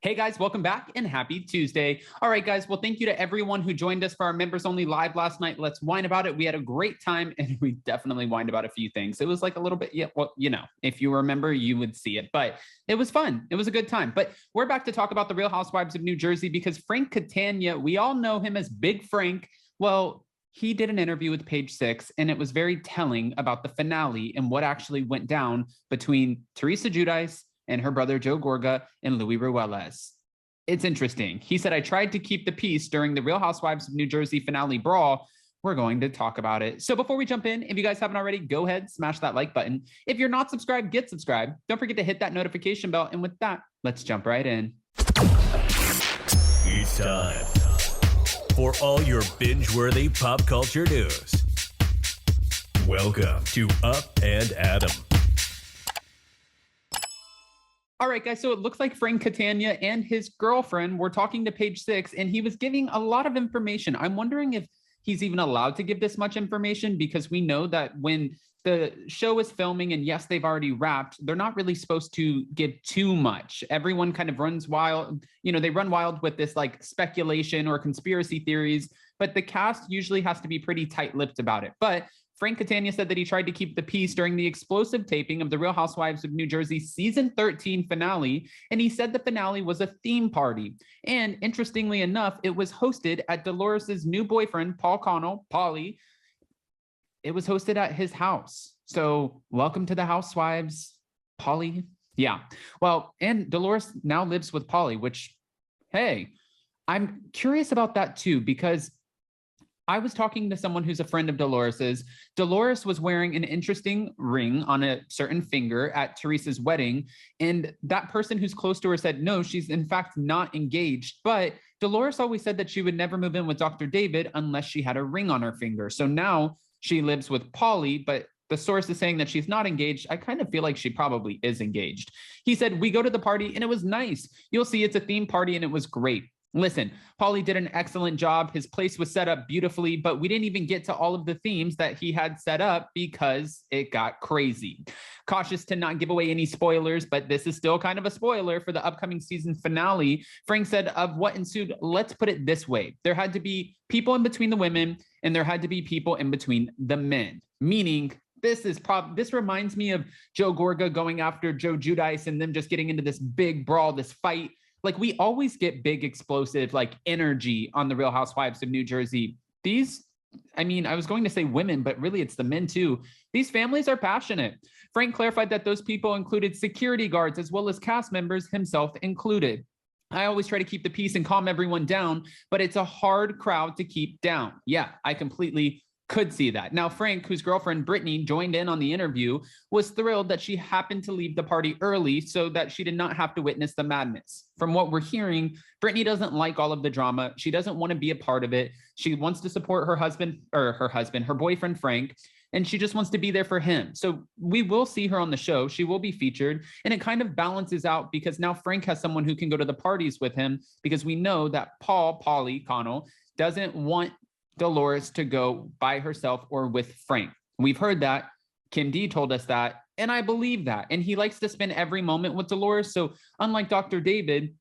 Hey guys, welcome back and happy Tuesday. All right, guys. Well, thank you to everyone who joined us for our members only live last night. Let's whine about it. We had a great time and we definitely whined about a few things. It was like a little bit, yeah, well, if you remember, you would see it, but it was fun. It was a good time. But we're back to talk about the Real Housewives of New Jersey because Frank Catania, we all know him as Big Frank. Well, he did an interview with Page Six, and it was very telling about the finale and what actually went down between Teresa Giudice and her brother Joe Gorga and Louis Ruelas. It's interesting. He said, I tried to keep the peace during the Real Housewives of New Jersey finale brawl. We're going to talk about it. So before we jump in, if you guys haven't already, go ahead, smash that like button. If you're not subscribed, get subscribed. Don't forget to hit that notification bell. And with that, let's jump right in. It's time for all your binge-worthy pop culture news. Welcome to Up and Adam. All right, guys, so it looks like Frank Catania and his girlfriend were talking to Page Six, and he was giving a lot of information. I'm wondering if he's even allowed to give this much information, because we know that when the show is filming, and yes, they've already wrapped, they're not really supposed to give too much. Everyone kind of runs wild. They run wild with this like speculation or conspiracy theories, but the cast usually has to be pretty tight-lipped about it. But Frank Catania said that he tried to keep the peace during the explosive taping of the Real Housewives of New Jersey season 13 finale, and he said the finale was a theme party. And interestingly enough, it was hosted at Dolores' new boyfriend, Connell, Paulie. It was hosted at his house. So welcome to the Housewives, Paulie. Yeah. Well, and Dolores now lives with Paulie, which, hey, I'm curious about that too, because I was talking to someone who's a friend of Dolores's. Dolores was wearing an interesting ring on a certain finger at Teresa's wedding. And that person who's close to her said, no, she's in fact not engaged. But Dolores always said that she would never move in with Dr. David unless she had a ring on her finger. So now she lives with Paulie, but the source is saying that she's not engaged. I kind of feel like she probably is engaged. He said, we go to the party and it was nice. You'll see it's a theme party and it was great. Listen, Paulie did an excellent job. His place was set up beautifully, but we didn't even get to all of the themes that he had set up because it got crazy. Cautious to not give away any spoilers, but this is still kind of a spoiler for the upcoming season finale. Frank said of what ensued, let's put it this way. There had to be people in between the women and there had to be people in between the men, meaning this reminds me of Joe Gorga going after Joe Giudice and them just getting into this big brawl, this fight. Like, we always get big, explosive, like, energy on the Real Housewives of New Jersey. I was going to say women, but really it's the men too. These families are passionate. Frank clarified that those people included security guards as well as cast members, himself included. I always try to keep the peace and calm everyone down, but it's a hard crowd to keep down. Yeah, I completely could see that. Now, Frank, whose girlfriend Brittany joined in on the interview, was thrilled that she happened to leave the party early so that she did not have to witness the madness. From what we're hearing, Brittany doesn't like all of the drama. She doesn't want to be a part of it. She wants to support her boyfriend, Frank, and she just wants to be there for him. So we will see her on the show. She will be featured, and it kind of balances out because now Frank has someone who can go to the parties with him, because we know that Paulie, Connell, doesn't want Dolores to go by herself or with Frank. We've heard that. Kim D told us that, and I believe that. And he likes to spend every moment with Dolores. So unlike Dr. David,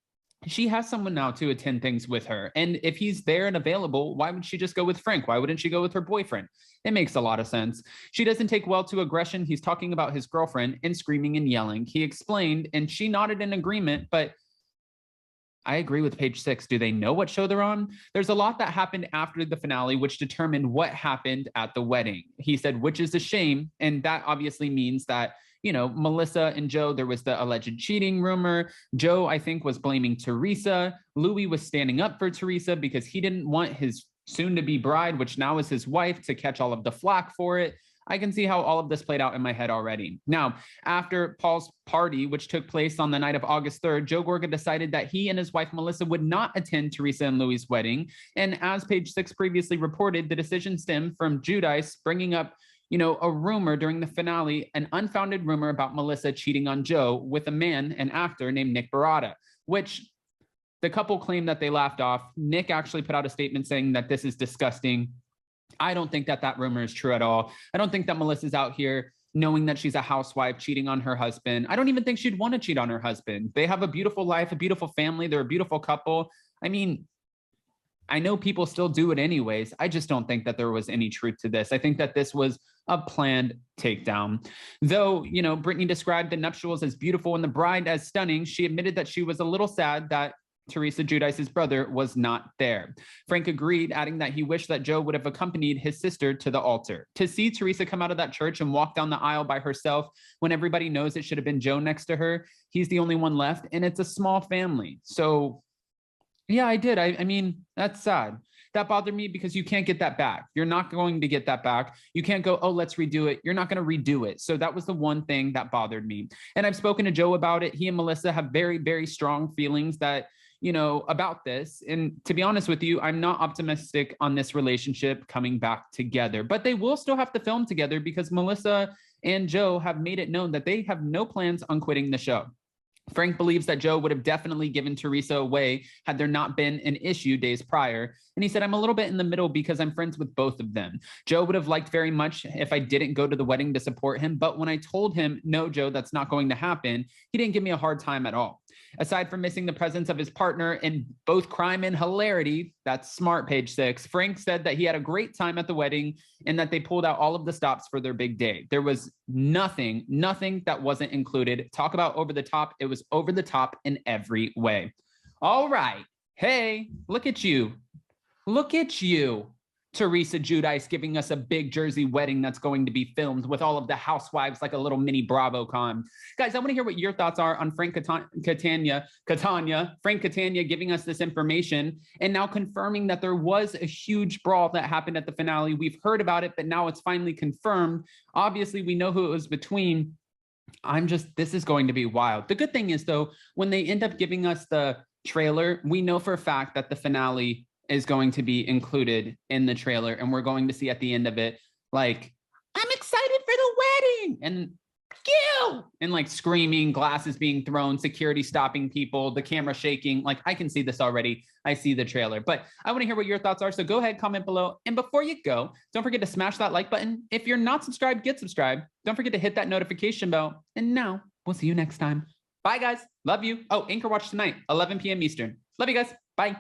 she has someone now to attend things with her. And if he's there and available, why would she just go with Frank? Why wouldn't she go with her boyfriend? It makes a lot of sense. She doesn't take well to aggression. He's talking about his girlfriend and screaming and yelling. He explained, and she nodded in agreement, but I agree with Page Six. Do they know what show they're on? There's a lot that happened after the finale, which determined what happened at the wedding. He said, which is a shame. And that obviously means that, Melissa and Joe, there was the alleged cheating rumor. Joe, I think, was blaming Teresa. Louis was standing up for Teresa because he didn't want his soon-to-be bride, which now is his wife, to catch all of the flack for it. I can see how all of this played out in my head already. Now, after Paul's party, which took place on the night of August 3rd, Joe Gorga decided that he and his wife, Melissa, would not attend Teresa and Louis' wedding. And as Page Six previously reported, the decision stemmed from Giudice bringing up, a rumor during the finale, an unfounded rumor about Melissa cheating on Joe with a man, an actor named Nick Barada, which the couple claimed that they laughed off. Nick actually put out a statement saying that this is disgusting. I don't think that rumor is true at all. I don't think that Melissa's out here knowing that she's a housewife cheating on her husband. I don't even think she'd want to cheat on her husband. They have a beautiful life, a beautiful family. They're a beautiful couple. I mean, I know people still do it anyways. I just don't think that there was any truth to this. I think that this was a planned takedown. Though, you know, Brittany described the nuptials as beautiful and the bride as stunning, she admitted that she was a little sad that Teresa Giudice's brother was not there. Frank agreed, adding that he wished that Joe would have accompanied his sister to the altar. To see Teresa come out of that church and walk down the aisle by herself when everybody knows it should have been Joe next to her, he's the only one left, and it's a small family. So yeah, I did. I mean, that's sad. That bothered me because you can't get that back. You're not going to get that back. You can't go, oh, let's redo it. You're not going to redo it. So that was the one thing that bothered me. And I've spoken to Joe about it. He and Melissa have very, very strong feelings that, you know, about this. And to be honest with you, I'm not optimistic on this relationship coming back together, but they will still have to film together because Melissa and Joe have made it known that they have no plans on quitting the show. Frank believes that Joe would have definitely given Teresa away had there not been an issue days prior. And he said, I'm a little bit in the middle because I'm friends with both of them. Joe would have liked very much if I didn't go to the wedding to support him. But when I told him, no, Joe, that's not going to happen, he didn't give me a hard time at all. Aside from missing the presence of his partner in both crime and hilarity, that's smart, page 6, Frank said that he had a great time at the wedding and that they pulled out all of the stops for their big day. There was nothing that wasn't included. Talk about over the top. It was over the top in every way. All right. Hey, look at you. Look at you. Teresa Giudice giving us a big Jersey wedding that's going to be filmed with all of the housewives like a little mini BravoCon. Guys, I want to hear what your thoughts are on Frank Catania, Frank Catania giving us this information and now confirming that there was a huge brawl that happened at the finale. We've heard about it, but now it's finally confirmed. Obviously, we know who it was between. This is going to be wild. The good thing is, though, when they end up giving us the trailer, we know for a fact that the finale is going to be included in the trailer. And we're going to see at the end of it, like, I'm excited for the wedding. And and like screaming, glasses being thrown, security stopping people, the camera shaking. Like, I can see this already. I see the trailer, but I want to hear what your thoughts are. So go ahead, comment below. And before you go, don't forget to smash that like button. If you're not subscribed, get subscribed. Don't forget to hit that notification bell. And now we'll see you next time. Bye, guys. Love you. Oh, Anchor Watch tonight, 11 p.m. Eastern. Love you guys. Bye.